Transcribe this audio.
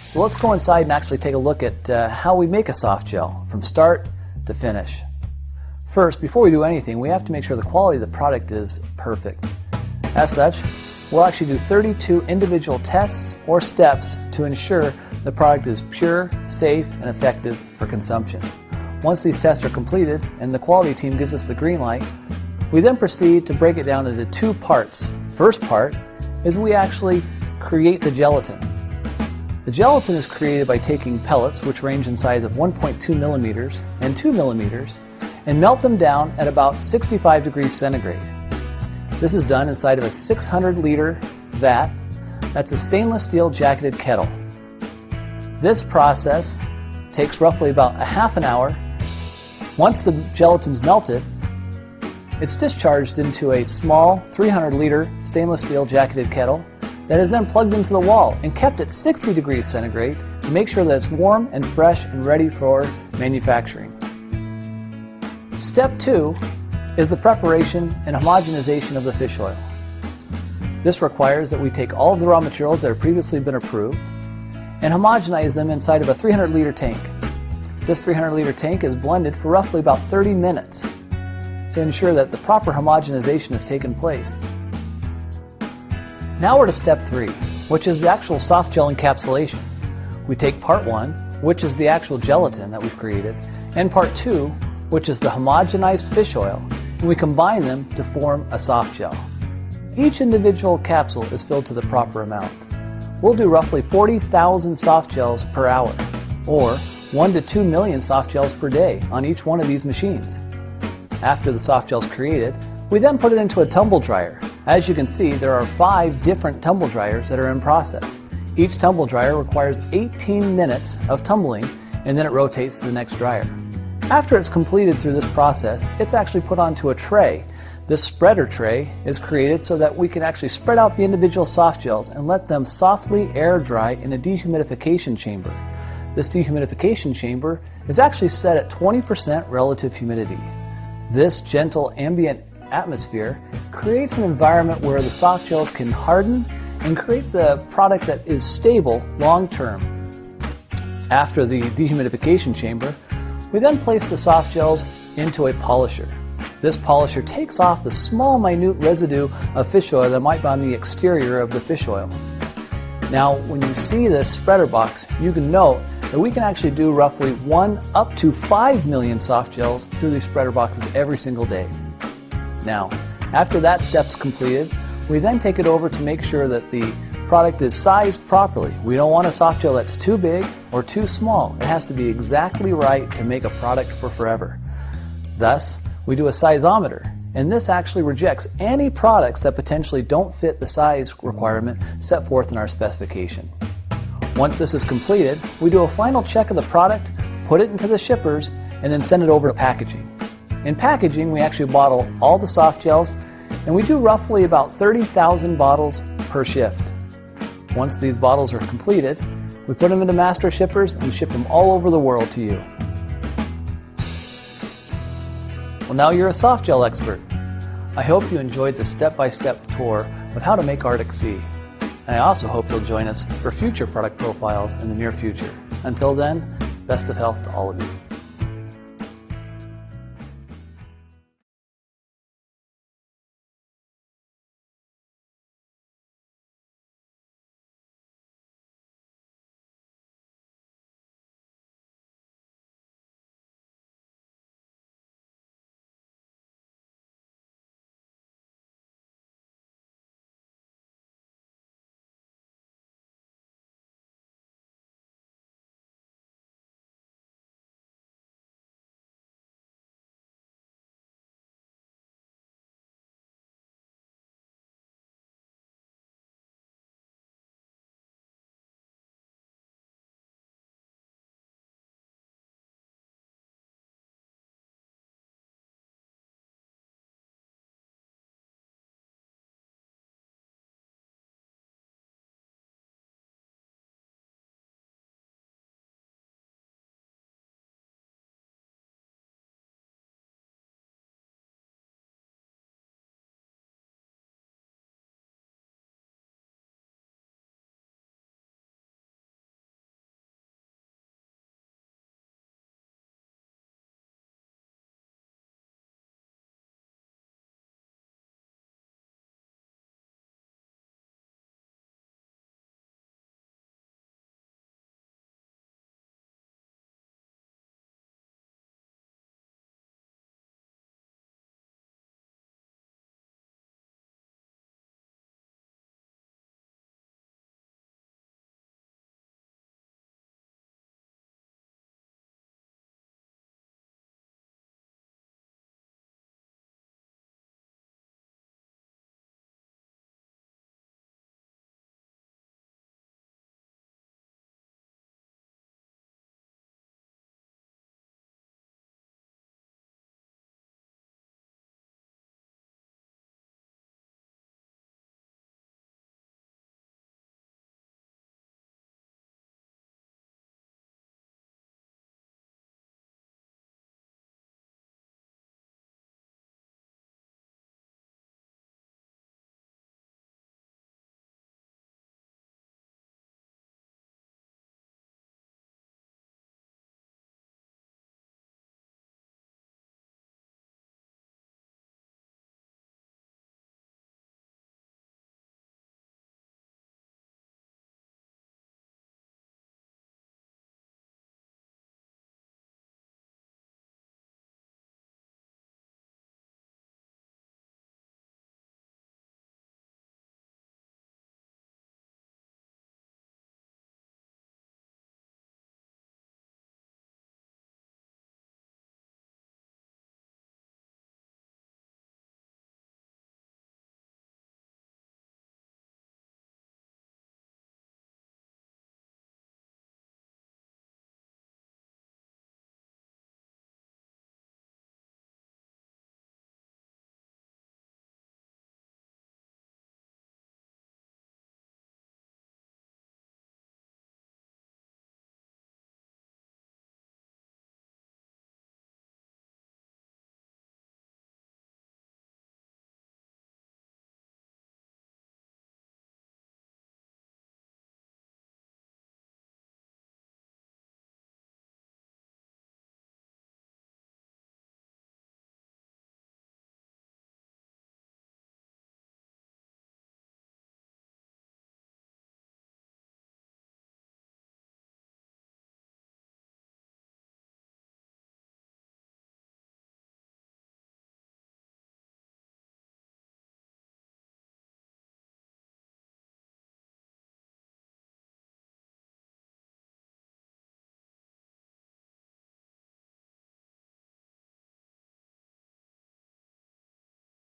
So let's go inside and actually take a look at how we make a soft gel from start to finish. First, before we do anything, we have to make sure the quality of the product is perfect. As such, we'll actually do 32 individual tests or steps to ensure the product is pure, safe, and effective for consumption. Once these tests are completed and the quality team gives us the green light, we then proceed to break it down into two parts. First part is we actually create the gelatin. The gelatin is created by taking pellets, which range in size of 1.2 millimeters and 2 millimeters, and melt them down at about 65 degrees centigrade. This is done inside of a 600-liter vat. That's a stainless steel jacketed kettle. This process takes roughly about a half an hour. Once the gelatin's melted, it's discharged into a small 300-liter stainless steel jacketed kettle that is then plugged into the wall and kept at 60 degrees centigrade to make sure that it's warm and fresh and ready for manufacturing. Step 2 is the preparation and homogenization of the fish oil. This requires that we take all of the raw materials that have previously been approved and homogenize them inside of a 300-liter tank. This 300-liter tank is blended for roughly about 30 minutes to ensure that the proper homogenization has taken place. Now we're to step 3, which is the actual soft gel encapsulation. We take part 1, which is the actual gelatin that we've created, and part 2, which is the homogenized fish oil, and we combine them to form a soft gel. Each individual capsule is filled to the proper amount. We'll do roughly 40,000 soft gels per hour, or 1 to 2 million soft gels per day on each one of these machines. After the soft gel is created, we then put it into a tumble dryer. As you can see, there are 5 different tumble dryers that are in process. Each tumble dryer requires 18 minutes of tumbling, and then it rotates to the next dryer. After it's completed through this process, it's actually put onto a tray. This spreader tray is created so that we can actually spread out the individual soft gels and let them softly air dry in a dehumidification chamber. This dehumidification chamber is actually set at 20% relative humidity. This gentle ambient atmosphere creates an environment where the soft gels can harden and create the product that is stable long term. After the dehumidification chamber, we then place the soft gels into a polisher. This polisher takes off the small minute residue of fish oil that might be on the exterior of the fish oil. Now when you see this spreader box, you can note that we can actually do roughly 1 up to 5 million soft gels through these spreader boxes every single day. Now, after that step's completed, we then take it over to make sure that the product is sized properly. We don't want a soft gel that's too big or too small. It has to be exactly right to make a product for forever. Thus, we do a sizeometer, and this actually rejects any products that potentially don't fit the size requirement set forth in our specification. Once this is completed, we do a final check of the product, put it into the shippers, and then send it over to packaging. In packaging, we actually bottle all the soft gels, and we do roughly about 30,000 bottles per shift. Once these bottles are completed, we put them into master shippers and ship them all over the world to you. Well, now you're a soft gel expert. I hope you enjoyed the step-by-step tour of how to make Arctic Sea. And I also hope you'll join us for future product profiles in the near future. Until then, best of health to all of you.